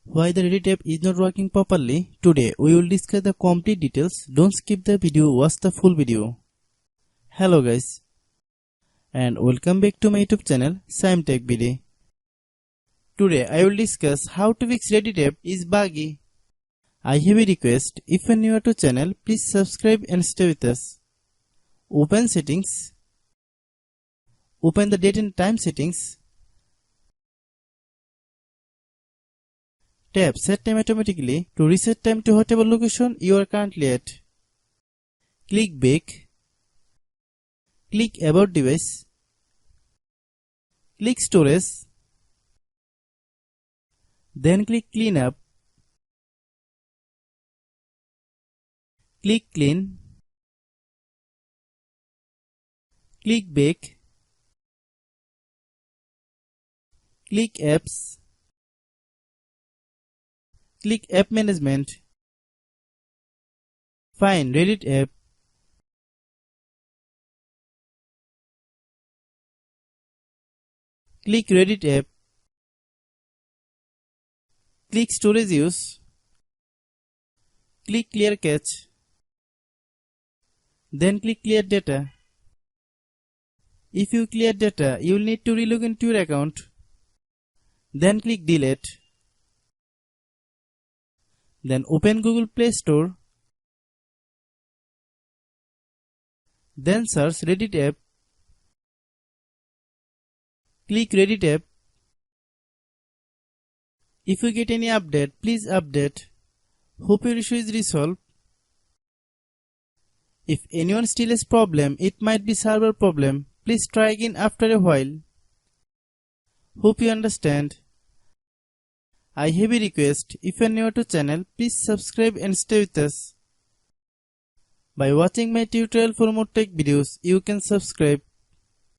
Why the Reddit app is not working properly? Today we will discuss the complete details. Don't skip the video, watch the full video. Hello guys and welcome back to my YouTube channel Shaem Tech Video. Today I will discuss how to fix Reddit app is buggy. I have a request, if you are new to channel please subscribe and stay with us. Open settings. Open the date and time settings. Tap set time automatically to reset time to whatever location you are currently at. Click back. Click about device. Click storage. Then click clean up. Click clean. Click back. Click apps. Click app management. Find Reddit app. Click Reddit app. Click storage use. Click clear cache. Then click clear data. If you clear data, you will need to relog into your account. Then click delete. Then open Google Play Store. Then search Reddit app. Click Reddit app. If you get any update, please update. Hope your issue is resolved. If anyone still has problem, it might be server problem. Please try again after a while. Hope you understand. I have a request, if you are new to channel, please subscribe and stay with us. By watching my tutorial for more tech videos, you can subscribe.